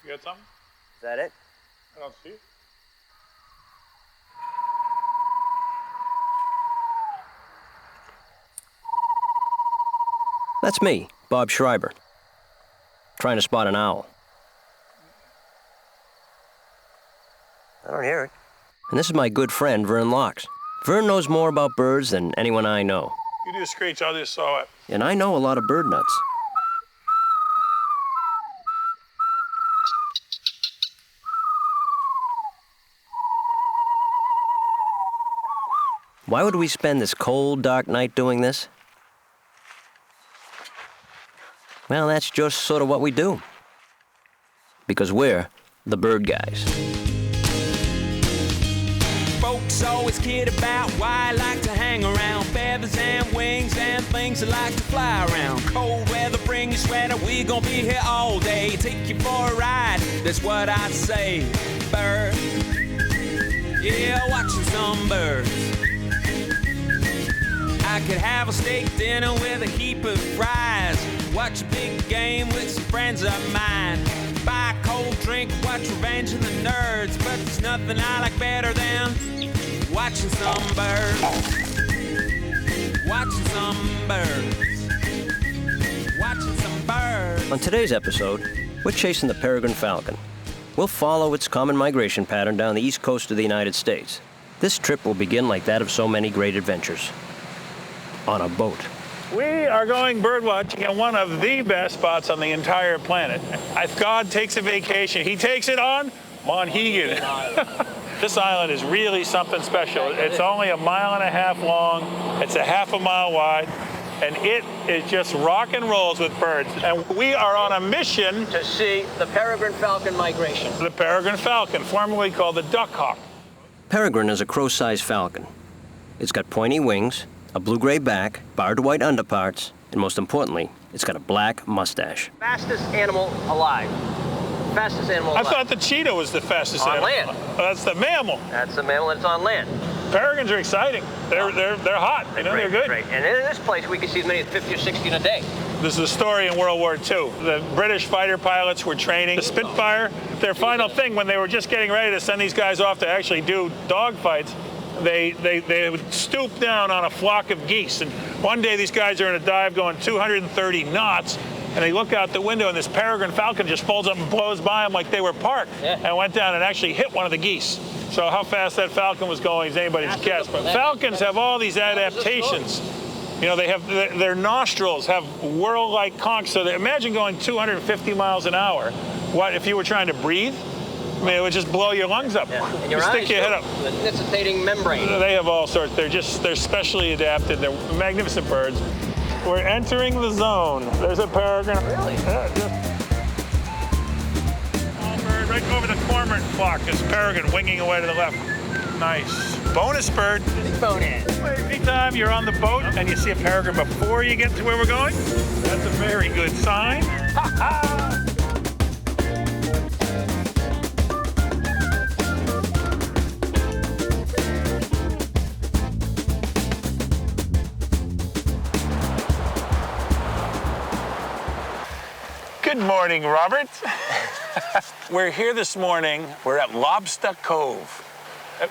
You got something? Is that it? I don't see it. That's me, Bob Schreiber, trying to spot an owl. I don't hear it. And this is my good friend, Vern Locks. Vern knows more about birds than anyone I know. You do a screech, I just saw it. And I know a lot of bird nuts. Why would we spend this cold, dark night doing this? Well, that's just sort of what we do. Because we're the bird guys. Folks always kid about why I like to hang around. Feathers and wings and things that like to fly around. Cold weather, bring your sweater, we gon' be here all day. Take you for a ride, that's what I say. Bird, yeah, watching some birds. I could have a steak dinner with a heap of fries. Watch a big game with some friends of mine. Buy a cold drink, watch Revenge of the Nerds. But there's nothing I like better than watching some birds. Watching some birds. Watching some birds. On today's episode, we're chasing the peregrine falcon. We'll follow its common migration pattern down the east coast of the United States. This trip will begin like that of so many great adventures. On a boat. We are going bird watching at one of the best spots on the entire planet. If God takes a vacation, he takes it on Monhegan. This island is really something special. It's only 1.5 miles long. It's a half a mile wide. And it is just rock and rolls with birds. And we are on a mission To see the peregrine falcon migration. the peregrine falcon, formerly called the duck hawk. Peregrine is a crow-sized falcon. It's got pointy wings, a blue-gray back, barred white underparts, and most importantly, it's got a black mustache. Fastest animal alive. Fastest animal I alive. thought the cheetah was the fastest On animal. land. That's the mammal. That's the mammal that's on land. Peregrines are exciting. They're hot. You know, they're good. Great. And in this place, we can see as many as 50 or 60 in a day. This is a story in World War II. The British fighter pilots were training the Spitfire. Their final thing, when they were just getting ready to send these guys off to actually do dogfights, they would stoop down on a flock of geese. And one day these guys are in a dive going 230 knots, and they look out the window, and this peregrine falcon just folds up and blows by them like they were parked, and went down and actually hit one of the geese. So how fast that falcon was going is anybody's guess. But falcons have all these adaptations. You know, they have their nostrils have whirl-like conchs. So imagine going 250 miles an hour. What if you were trying to breathe? I mean, it would just blow your lungs up. Yeah. And your You eyes, stick your head up. the nictitating membrane. They have all sorts. They're specially adapted. They're magnificent birds. We're entering the zone. There's a peregrine. Really? Yeah, small bird right over the cormorant flock. This peregrine winging away to the left. Nice. Bonus bird. Big bonus. Anytime you're on the boat and you see a peregrine before you get to where we're going, that's a very good sign. Ha ha! Good morning, Robert. We're here this morning. We're at Lobster Cove.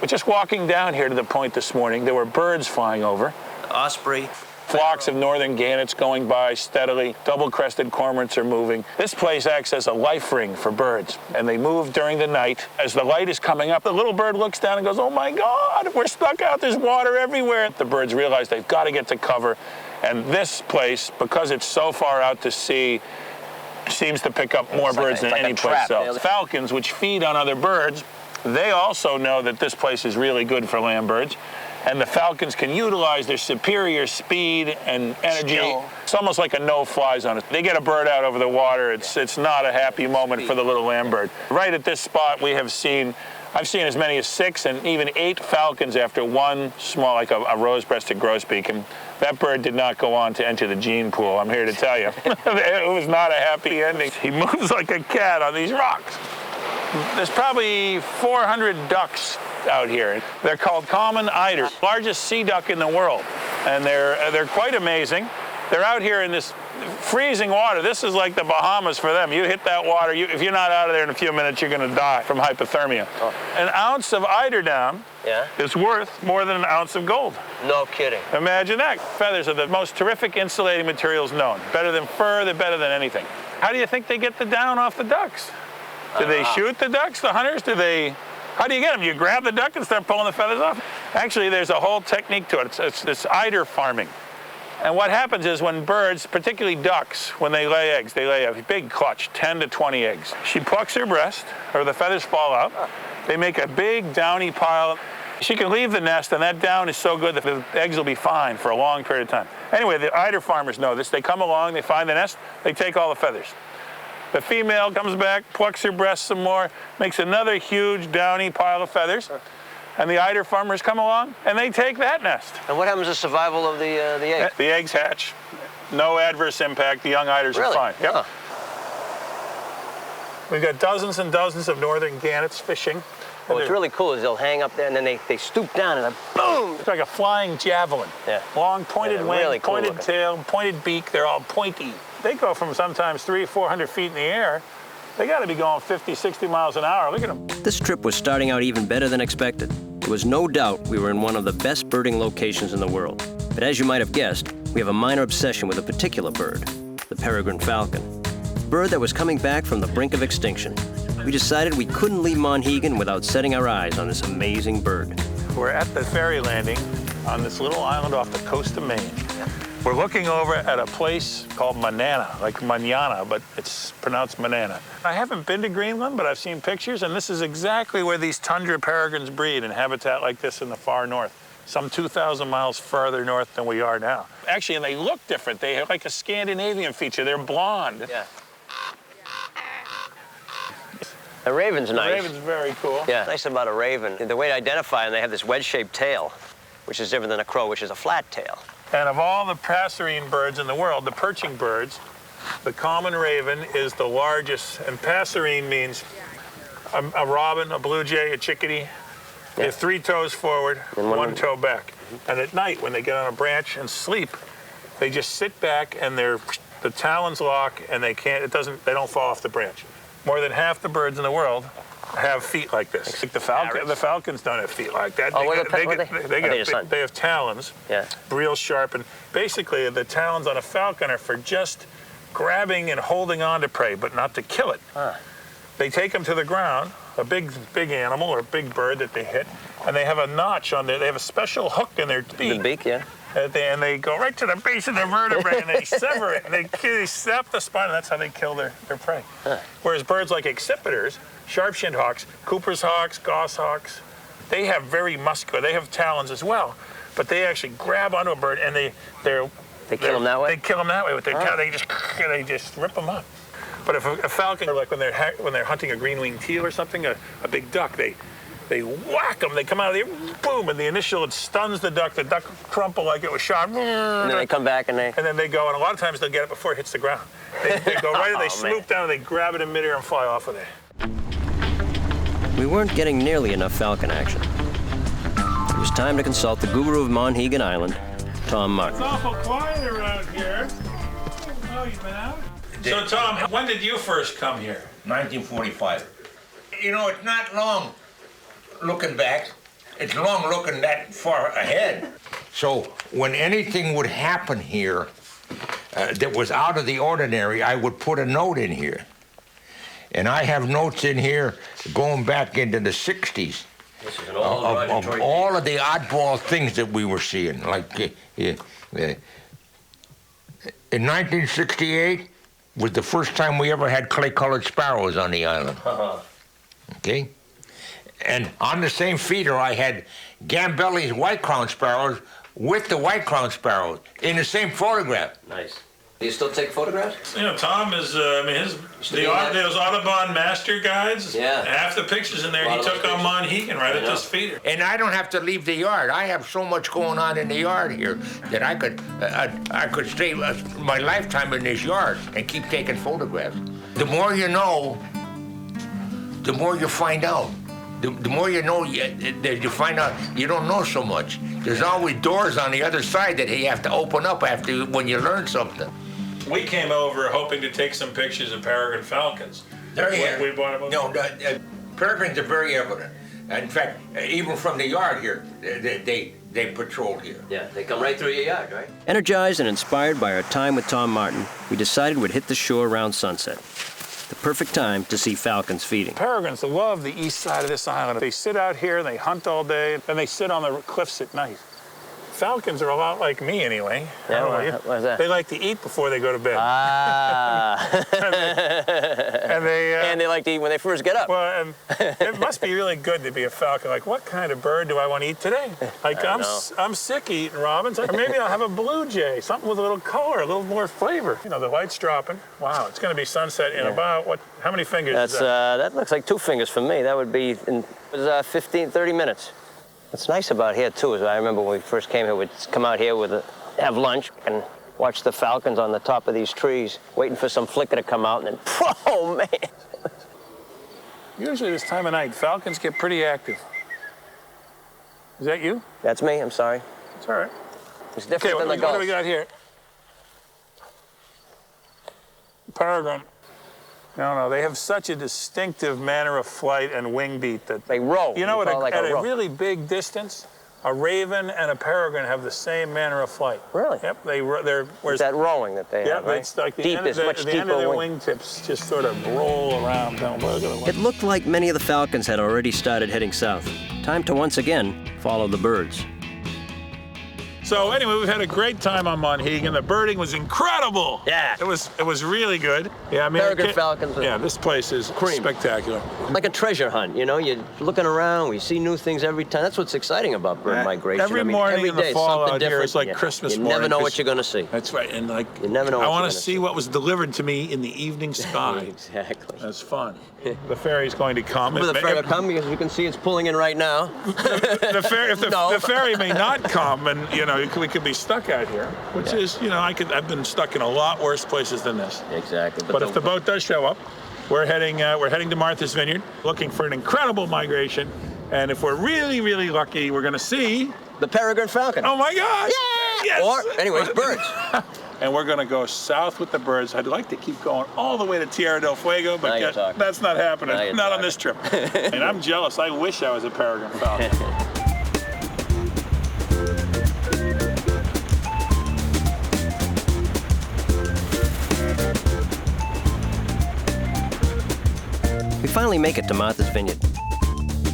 We're just walking down here to the point this morning. There were birds flying over. Osprey. Flocks of northern gannets going by steadily. Double-crested cormorants are moving. This place acts as a life ring for birds, and they move during the night. As the light is coming up, the little bird looks down and goes, "Oh my God, we're stuck out. There's water everywhere." The birds realize they've got to get to cover, and this place, because it's so far out to sea, seems to pick up more birds than any place else. Falcons, which feed on other birds, they also know that this place is really good for land birds. And the falcons can utilize their superior speed and energy. It's almost like a no-fly zone. They get a bird out over the water. It's not a happy moment for the little land bird. Right at this spot, I've seen as many as 6 and even 8 falcons after one small, like a rose-breasted grosbeak. And that bird did not go on to enter the gene pool, I'm here to tell you. It was not a happy ending. He moves like a cat on these rocks. There's probably 400 ducks out here. They're called common eiders, largest sea duck in the world. And they're quite amazing. They're out here in this freezing water. This is like the Bahamas for them. You hit that water, if you're not out of there in a few minutes, you're going to die from hypothermia. Oh. An ounce of eiderdown is worth more than an ounce of gold. No kidding. Imagine that. Feathers are the most terrific insulating materials known. Better than fur, they're better than anything. How do you think they get the down off the ducks? Do they shoot the ducks, the hunters? How do you get them? You grab the duck and start pulling the feathers off? Actually, there's a whole technique to it. It's this eider farming. And what happens is when birds, particularly ducks, when they lay eggs, they lay a big clutch, 10 to 20 eggs. She plucks her breast, or the feathers fall out. They make a big downy pile. She can leave the nest, and that down is so good that the eggs will be fine for a long period of time. Anyway, the eider farmers know this. They come along, they find the nest, they take all the feathers. The female comes back, plucks her breast some more, makes another huge downy pile of feathers. And the eider farmers come along, and they take that nest. And what happens to survival of the eggs? The eggs hatch. No adverse impact. The young eiders are fine. Yep. Huh. We've got dozens and dozens of northern gannets fishing. What's really cool is they'll hang up there, and then they stoop down, and then boom! It's like a flying javelin. Yeah. Long pointed wing, really cool pointed looking. tail, pointed beak. They're all pointy. They go from sometimes 300 or 400 feet in the air. They got to be going 50, 60 miles an hour. Look at them. This trip was starting out even better than expected. There was no doubt we were in one of the best birding locations in the world. But as you might have guessed, we have a minor obsession with a particular bird, the peregrine falcon. A bird that was coming back from the brink of extinction. We decided we couldn't leave Monhegan without setting our eyes on this amazing bird. We're at the ferry landing on this little island off the coast of Maine. We're looking over at a place called Manana, like manana, but it's pronounced Manana. I haven't been to Greenland, but I've seen pictures, and this is exactly where these tundra peregrines breed in habitat like this in the far north, some 2,000 miles farther north than we are now. Actually, and they look different. They have like a Scandinavian feature. They're blonde. Yeah. The raven's nice. The raven's very cool. Yeah, nice about a raven. The way to identify them, they have this wedge-shaped tail, which is different than a crow, which is a flat tail. And of all the passerine birds in the world, the perching birds, the common raven is the largest. And passerine means a robin, a blue jay, a chickadee. They have 3 toes forward, and one toe back. And at night, when they get on a branch and sleep, they just sit back and the talons lock, and they don't fall off the branch. More than half the birds in the world have feet like this. Like the falcons don't have feet like that. They have talons, real sharp, and basically the talons on a falcon are for just grabbing and holding on to prey, but not to kill it. They take them to the ground, a big animal or a big bird that they hit, and they have a notch on there. They have a special hook in their beak. The beak, yeah. And they go right to the base of their vertebrae and they sever it and they snap the spine, and that's how they kill their prey. Whereas birds like accipiters, sharp-shinned hawks, Cooper's hawks, goshawks, they have very muscular, they have talons as well, but they actually grab onto a bird and they kill them that way? They kill them that way with their tail. They just rip them up. But if a falcon, like when they're hunting a green-winged teal or something, a big duck, they whack them, they come out of there, boom, and it stuns the duck crumple like it was shot. And then they come back and then they go, and a lot of times they'll get it before it hits the ground. They go right in, they swoop down, and they grab it in midair and fly off with it. We weren't getting nearly enough falcon action. It was time to consult the guru of Monhegan Island, Tom Martin. It's awful quiet around here. Oh, you've been out? So, Tom, when did you first come here? 1945. You know, it's not long looking back. It's long looking that far ahead. So when anything would happen here that was out of the ordinary, I would put a note in here. And I have notes in here going back into the 60s. This is an old of all of the oddball things that we were seeing. Like in 1968 was the first time we ever had clay-colored sparrows on the island. Okay? And on the same feeder, I had Gambelli's white-crowned sparrows with the white-crowned sparrows in the same photograph. Nice. Do you still take photographs? You know, Tom is, those Audubon master guides, half the pictures in there he took on Monhegan right at this feeder. And I don't have to leave the yard. I have so much going on in the yard here that I could stay my lifetime in this yard and keep taking photographs. The more you know, the more you find out. The more you know, you find out you don't know so much. There's always doors on the other side that you have to open up after when you learn something. We came over hoping to take some pictures of peregrine falcons. We bought them. No, peregrines are very evident. In fact, even from the yard here, they patrol here. Yeah, they come right through your yard, right? Energized and inspired by our time with Tom Martin, we decided we'd hit the shore around sunset. The perfect time to see falcons feeding. Peregrines love the east side of this island. They sit out here, they hunt all day, and they sit on the cliffs at night. Falcons are a lot like me, anyway. Yeah, How about you? why's that? They like to eat before they go to bed. Ah. and they like to eat when they first get up. Well, and it must be really good to be a falcon. Like, what kind of bird do I want to eat today? Like, I'm sick of eating robins. Or maybe I'll have a blue jay, something with a little color, a little more flavor. You know, the light's dropping. Wow, it's going to be sunset in about, how many fingers is that? That looks like 2 fingers for me. That would be in 15, 30 minutes. What's nice about here, too, is I remember when we first came here, we'd come out here have lunch and watch the falcons on the top of these trees, waiting for some flicker to come out, and then, oh, man. Usually this time of night, falcons get pretty active. Is that you? That's me, I'm sorry. It's all right. It's different than the what gulls. do we got here? Peregrine. No, they have such a distinctive manner of flight and wing beat that They roll. You know, at a really big distance, a raven and a peregrine have the same manner of flight. Really? Yep. They're. It's that rowing that they have, right? It's like the Deep, end of, much the deeper end of their wing. wingtips just sort of roll around down below. It looked like many of the falcons had already started heading south. Time to once again follow the birds. So anyway, we've had a great time on Monhegan. The birding was incredible. Yeah. It was really good. Yeah, I mean, Peregrine falcons. Yeah, this place is spectacular. Like a treasure hunt, you know? You're looking around, we see new things every time. That's what's exciting about bird migration. Every morning every in the day, fall something out here different. is like Christmas you morning. You never know 'cause what you're going to see. That's right, and like You never know I what want you're to gonna see what was delivered to me in the evening sky. Exactly. That's fun. The ferry's going to come. The ferry will come because you can see it's pulling in right now. The ferry may not come, and you know we could be stuck out here, which is I've been stuck in a lot worse places than this. Exactly. But if the boat does show up, we're heading to Martha's Vineyard, looking for an incredible migration, and if we're really, really lucky, we're going to see the peregrine falcon. Oh my God! Yeah! Yes! Or, anyways, birds. And we're going to go south with the birds. I'd like to keep going all the way to Tierra del Fuego, but that's not happening. Not on this trip. And I'm jealous. I wish I was a peregrine falcon. We finally make it to Martha's Vineyard.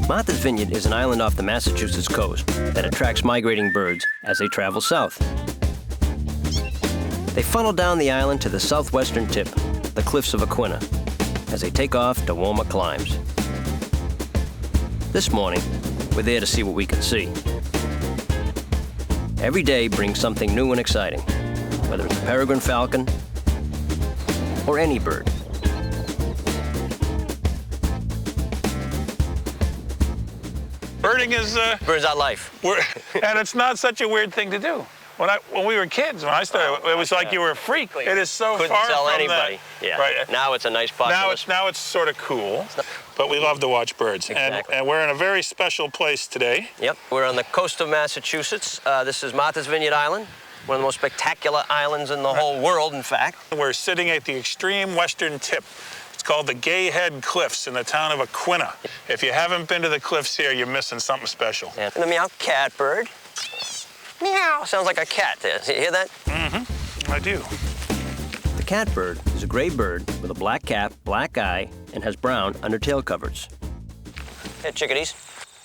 Martha's Vineyard is an island off the Massachusetts coast that attracts migrating birds as they travel south. They funnel down the island to the southwestern tip, the cliffs of Aquina, as they take off to warmer climes. This morning, we're there to see what we can see. Every day brings something new and exciting, whether it's a peregrine falcon or any bird. Birding is Birds are life. and it's not such a weird thing to do. When we were kids, when I started, it was like you were a freak. It is so Couldn't far tell from anybody. that. Yeah. Right. Now it's a nice populous. Now it's sort of cool, but we love to watch birds. Exactly. And we're in a very special place today. Yep. We're on the coast of Massachusetts. This is Martha's Vineyard Island, one of the most spectacular islands in the whole world, in fact. We're sitting at the extreme western tip. It's called the Gay Head Cliffs in the town of Aquina. If you haven't been to the cliffs here, you're missing something special. And the meow catbird. Meow. Sounds like a cat there. You hear that? Mm-hmm. I do. The catbird is a gray bird with a black cap, black eye, and has brown undertail coverts. Hey, chickadees.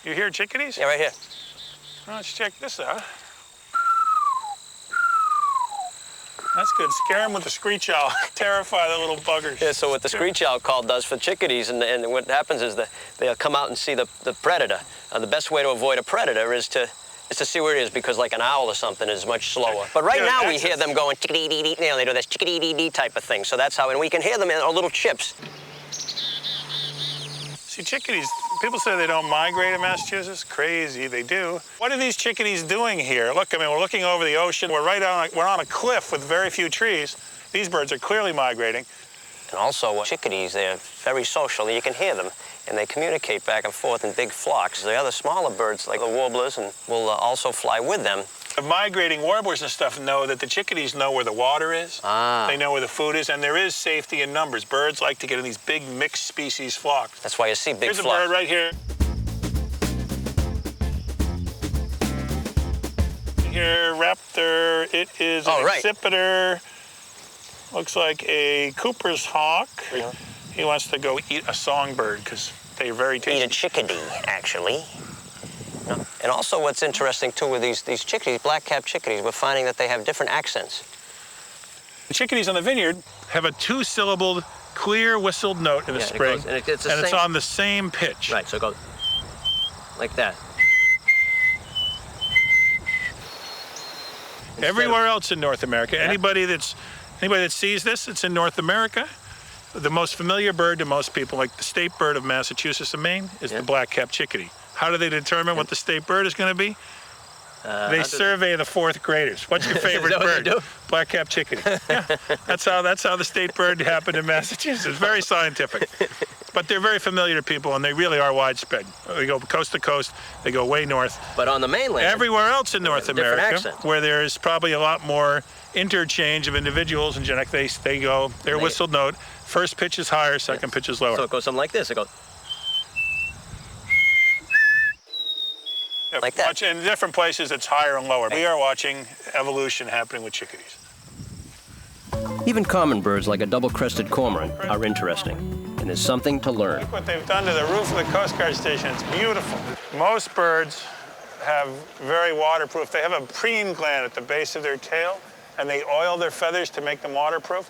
You hear chickadees? Yeah, right here. Let's check this out. That's good. Scare them with the screech owl. Terrify the little buggers. Yeah, so what the screech owl call does for chickadees, and what happens is that they'll come out and see the predator. The best way to avoid a predator is to see where it is, because like an owl or something is much slower. But right now we hear them going chickadee-dee-dee. You know, they do this chickadee-dee-dee type of thing. So that's how, and we can hear them in our little chips. See, chickadees, people say they don't migrate in Massachusetts. Crazy, they do. What are these chickadees doing here? Look, I mean, we're looking over the ocean. We're on a cliff with very few trees. These birds are clearly migrating. And also, chickadees, they're very social. You can hear them. and they communicate back and forth in big flocks. The other smaller birds, like the warblers, and will also fly with them. The migrating warblers and stuff know that the chickadees know where the water is. They know where the food is, and there is safety in numbers. Birds like to get in these big mixed species flocks. That's why you see big Here's flocks. a bird right here. Here, raptor. It is an accipiter. Looks like a Cooper's hawk. Yeah. He wants to go eat a songbird because they're very tasty. Eat a chickadee, actually. No. And also what's interesting, too, with these chickadees, black-capped chickadees, we're finding that they have different accents. The chickadees on the vineyard have a two-syllabled, clear whistled note in the spring, and it's on the same pitch. Right, so it goes like that. Everywhere else in North America, anybody that sees this, it's in North America. The most familiar bird to most people, like the state bird of Massachusetts and Maine, is the black-capped chickadee. How do they determine what the state bird is going to be? They survey the fourth graders. What's your favorite bird? Black-capped chickadee. Yeah, that's how the state bird happened in Massachusetts. Very scientific. But they're very familiar to people, and they really are widespread. They go coast to coast. They go way north. But on the mainland, everywhere else in North America, where there's probably a lot more interchange of individuals and genetics, their whistled note. First pitch is higher, second pitch is lower. So it goes something like this. It goes like that. In different places, it's higher and lower. We are watching evolution happening with chickadees. Even common birds like a double-crested cormorant are interesting, and there's something to learn. Look what they've done to the roof of the Coast Guard station. It's beautiful. Most birds have very waterproof. They have a preen gland at the base of their tail, and they oil their feathers to make them waterproof.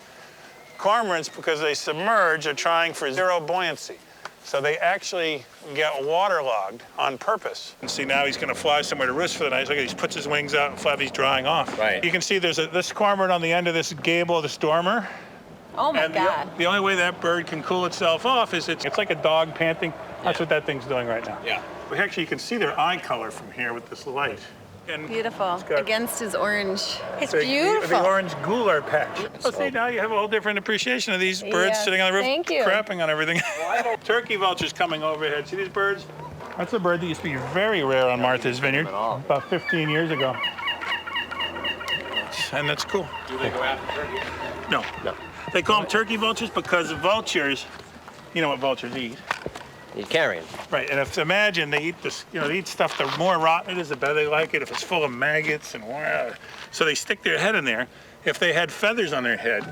Cormorants, because they submerge, are trying for zero buoyancy. So they actually get waterlogged on purpose. And see, now he's going to fly somewhere to roost for the night. Look, he puts his wings out and flaps, he's drying off. Right. You can see there's this cormorant on the end of this gable of the stormer. Oh my God. The only way that bird can cool itself off is it's like a dog panting. That's what that thing's doing right now. Yeah. But actually, you can see their eye color from here with this light. And Beautiful. Against his orange. It's the beautiful. The orange gular patch. Oh, see, now you have a whole different appreciation of these birds Yes, sitting on the roof, thank you. crapping on everything. Turkey vultures coming overhead. See these birds? That's a bird that used to be very rare on Martha's Vineyard about 15 years ago. And that's cool. Do they go after turkey? No. They call them turkey vultures because vultures, you know what vultures eat. You're carrying. Right, and if imagine they eat this, they eat stuff, the more rotten it is, the better they like it. If it's full of maggots and so they stick their head in there. If they had feathers on their head,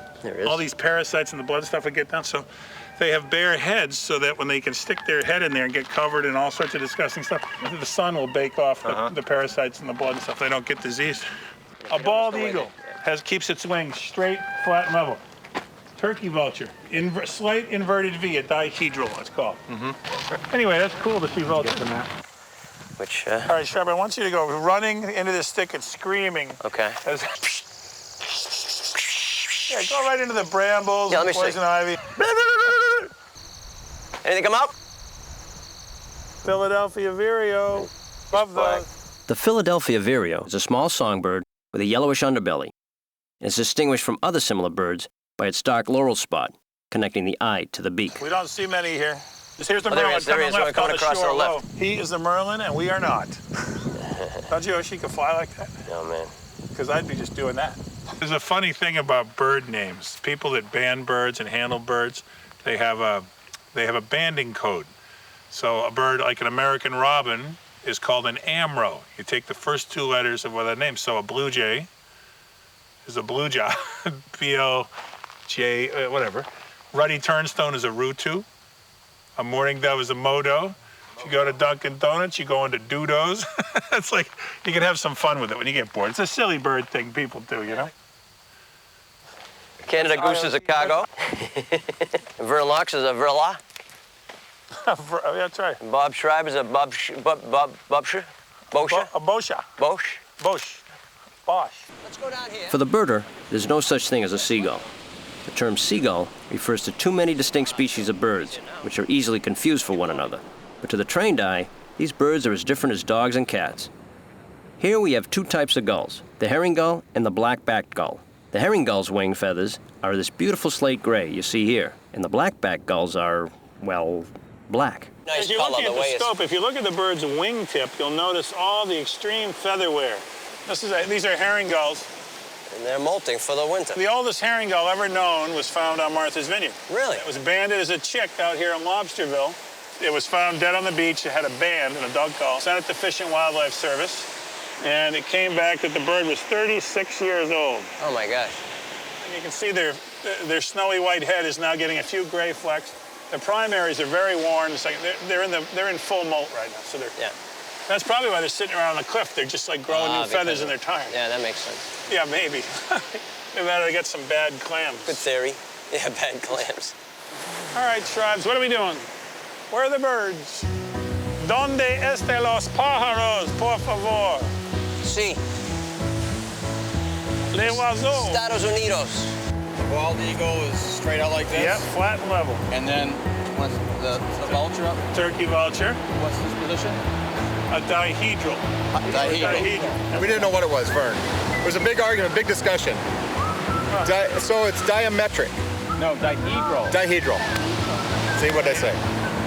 all these parasites and the blood stuff would get down. So they have bare heads so that when they can stick their head in there and get covered in all sorts of disgusting stuff, the sun will bake off the parasites and the blood and stuff. They don't get diseased. A bald eagle keeps its wings straight, flat, and level. Turkey vulture, slight inverted V, a dihedral, it's called. Anyway, that's cool to see vultures in that. Which, All right, Sharp, I want you to go running into this thicket, screaming. Okay. Yeah, go right into the brambles Yeah, and let me see. poison ivy. Anything come up? Philadelphia vireo. Love those. The Philadelphia vireo is a small songbird with a yellowish underbelly, and is distinguished from other similar birds by its dark laurel spot connecting the eye to the beak. We don't see many here. Here's the Oh, there merlin he is, there he coming is, left coming on the across to shore the left. low. He is the merlin, and we are not. Don't you wish he could fly like that? Oh, man. Because I'd be just doing that. There's a funny thing about bird names. People that ban birds and handle birds, they have a banding code. So a bird like an American robin is called an amro. You take the first two letters of what that name. So a blue jay is a blue jay, B-L-J, whatever. Ruddy turnstone is a rutu. A mourning dove is a modo. If you go to Dunkin' Donuts, you go into doodles. It's like, you can have some fun with it when you get bored. It's a silly bird thing people do, Canada goose is a cargo. Verlox is a verla. That's right. Bob Schreiber is a bobsha. A bosha. Bosch. Bosch. Bosch. Let's go down here. For the birder, there's no such thing as a seagull. The term seagull refers to too many distinct species of birds, which are easily confused for one another. But to the trained eye, these birds are as different as dogs and cats. Here we have two types of gulls, the herring gull and the black-backed gull. The herring gull's wing feathers are this beautiful slate gray you see here, and the black-backed gulls are, well, black. Nice As you're color, looking the at the way it's... scope, if you look at the bird's wingtip, you'll notice all the extreme feather wear. These are herring gulls. And they're molting for the winter. The oldest herring gull ever known was found on Martha's Vineyard. Really? It was banded as a chick out here in Lobsterville. It was found dead on the beach. It had a band and a dog call. Sent it to Fish and Wildlife Service, and it came back that the bird was 36 years old. Oh my gosh. And you can see their snowy white head is now getting a few gray flecks. The primaries are very worn. It's like they're in full molt right now. So Yeah. that's probably why they're sitting around on the cliff. They're just like growing new feathers in their tires. Yeah, that makes sense. Yeah, maybe. Maybe they get some bad clams. Good theory. Yeah, bad clams. All right, tribes, what are we doing? Where are the birds? ¿Dónde están los pájaros, por favor? Sí. Les oiseaux. Estados Unidos. Bald eagle is straight out like this. Yep, flat and level. And then what's the vulture up? Turkey vulture, What's this position? a dihedral. Dihedral. We didn't know what it was, Vern. There was a big argument, big discussion. So it's diametric. No, dihedral. Dihedral. See what they say.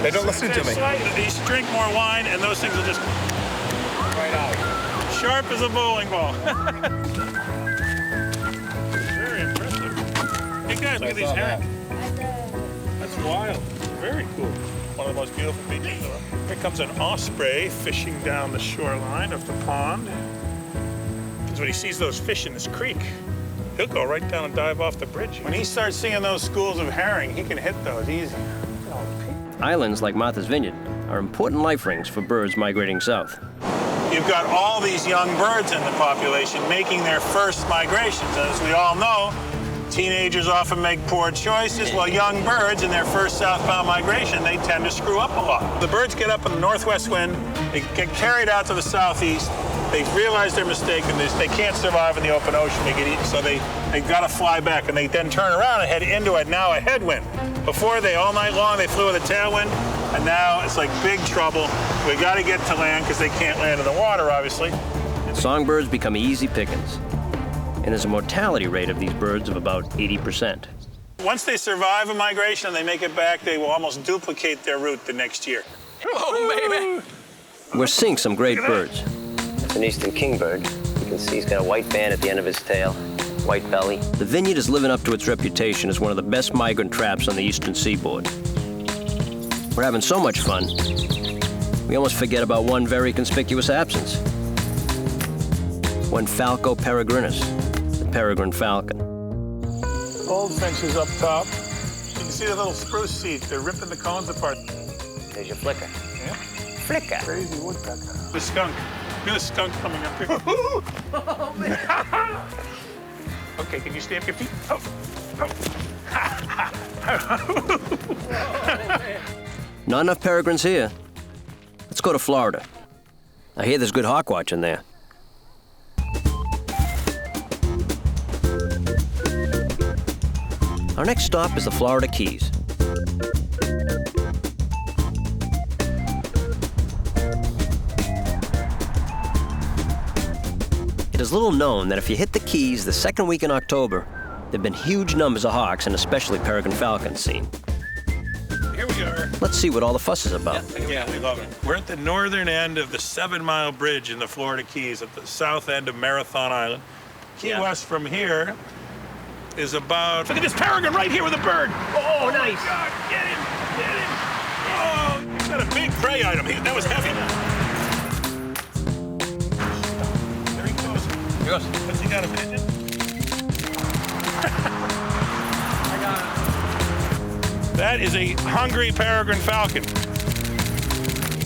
They don't listen to me. These drink more wine, and those things will just Right out. sharp as a bowling ball. Very impressive. Hey guys, look at these herring. That's wild. Very cool. One of the most beautiful beaches in the world. Here comes an osprey fishing down the shoreline of the pond. Because when he sees those fish in this creek, he'll go right down and dive off the bridge. When he starts seeing those schools of herring, he can hit those easy. Islands like Martha's Vineyard are important life rings for birds migrating south. You've got all these young birds in the population making their first migrations. As we all know, teenagers often make poor choices. Well, young birds in their first southbound migration, they tend to screw up a lot. The birds get up in the northwest wind, they get carried out to the southeast, they realize their mistake, and they can't survive in the open ocean. They get eaten, so they got to fly back, and they then turn around and head into now a headwind. Before, all night long, they flew with a tailwind, and now it's like big trouble. We got to get to land because they can't land in the water, obviously. Songbirds become easy pickings, and there's a mortality rate of these birds of about 80%. Once they survive a migration and they make it back, they will almost duplicate their route the next year. Oh, baby. We're seeing some great birds. It's an eastern kingbird. You can see he's got a white band at the end of his tail, white belly. The Vineyard is living up to its reputation as one of the best migrant traps on the eastern seaboard. We're having so much fun, we almost forget about one very conspicuous absence. One Falco peregrinus, the peregrine falcon. Goldfinches up top. You can see the little spruce seeds. They're ripping the cones apart. There's your flicker. Yeah. Flicker. Crazy woodpecker. The skunk. Look at the skunk coming up here. Oh, man. Okay, can you stay up your feet? Not enough peregrines here. Let's go to Florida. I hear there's good hawk watching there. Our next stop is the Florida Keys. It is little known that if you hit the Keys the second week in October, there have been huge numbers of hawks and especially peregrine falcons seen. Here we are. Let's see what all the fuss is about. Yeah, we love it. We're at the northern end of the 7-mile bridge in the Florida Keys at the south end of Marathon Island. Key West from here is about... Look at this peregrine right here with a bird. Oh, nice. Oh, God, get him, get him. Oh, he's got a big prey item. That was heavy. There he goes. Yes. Has he got a pigeon? I got it. That is a hungry peregrine falcon.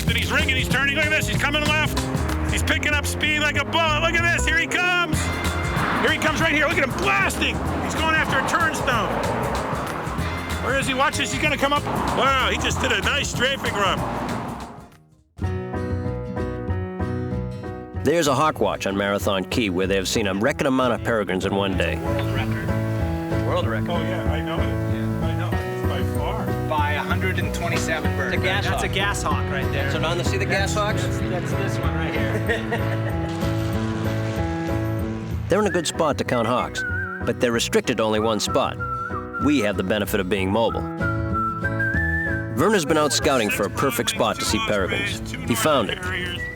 And he's ringing, he's turning. Look at this, he's coming left. He's picking up speed like a bullet. Look at this, here he comes. Here he comes right here. Look at him blasting. He's going after a turnstone. Where is he? Watch this, he's gonna come up. Wow, he just did a nice strafing run. There's a hawk watch on Marathon Key where they have seen a record amount of peregrines in one day. World record. Oh yeah, I know it. Yeah, I know it. It's by far. By 127 birds. It's a gas That's hawk. a gas hawk right there. So none to see the gas hawks? That's this one right here. They're in a good spot to count hawks, but they're restricted to only one spot. We have the benefit of being mobile. Vern has been out scouting for a perfect spot to see peregrines. He found it.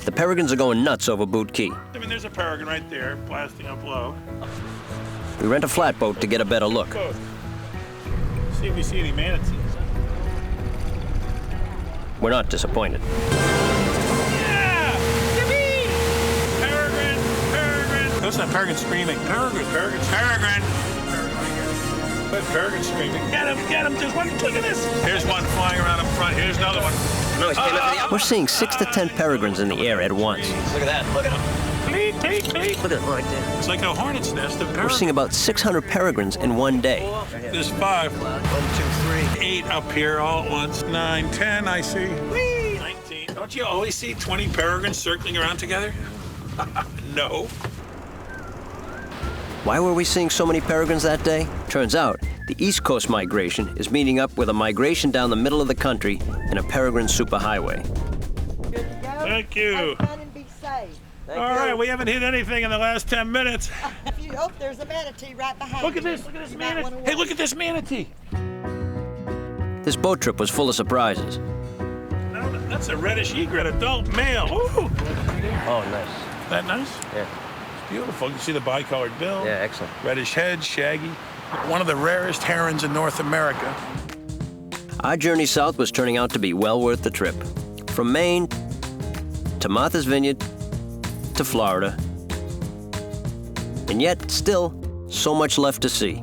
The peregrines are going nuts over Boot Key. I mean, there's a peregrine right there, blasting up low. We rent a flatboat to get a better look. See if we see any manatees. We're not disappointed. Yeah! Yippee! Peregrine! Peregrine! Listen to that peregrine screaming. Peregrine! Peregrine! Peregrine! That peregrine screaming. Get him! Get him! There's one. Look at this! Here's one flying around up front. Here's another one. No, he's came up to the We're seeing 6 to 10 peregrines in the air at once. Look at that. Look at him. Bleep, bleep, bleep. Look at him right there. It's like a hornet's nest of We're peregrines. seeing about 600 peregrines in one day. There's 5. 1, 2, 3. 8 up here all at once. 9, 10, I see. Whee! 19. Don't you always see 20 peregrines circling around together? No. Why were we seeing so many peregrines that day? Turns out, the East Coast migration is meeting up with a migration down the middle of the country in a peregrine superhighway. Thank you. Have fun and be safe. All right, we haven't hit anything in the last 10 minutes. If you hope there's a manatee right behind you. Look at this You might wanna Hey, watch. look at this manatee. This boat trip was full of surprises. No, that's a reddish egret, adult male. Ooh. Oh, nice. That nice? Yeah. It's beautiful. You can see the bicolored bill. Yeah, excellent. Reddish head, shaggy. One of the rarest herons in North America. Our journey south was turning out to be well worth the trip. From Maine to Martha's Vineyard to Florida. And yet, still, so much left to see.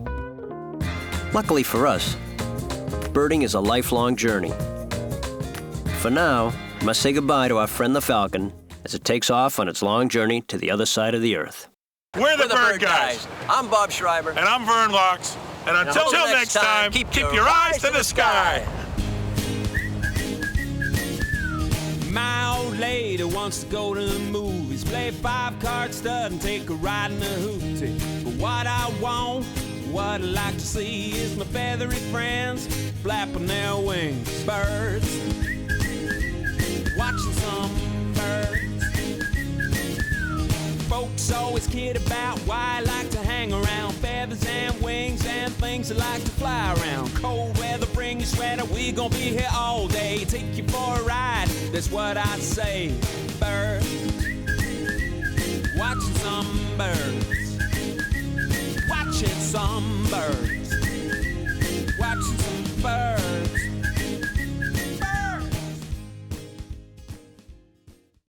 Luckily for us, birding is a lifelong journey. For now, we must say goodbye to our friend the falcon as it takes off on its long journey to the other side of the earth. We're the bird guys. I'm Bob Schreiber. And I'm Vern Locks. And until next time, keep your eyes to the sky. My old lady wants to go to the movies, play 5-card stud and take a ride in a hootie. But what I want, what I like to see is my feathery friends flapping their wings. Birds, watching some birds. Folks always kid about why I like to hang around. Feathers and wings and things I like to fly around. Cold weather, bring your sweater, we gon' be here all day. Take you for a ride, that's what I say. Birds, watching some birds.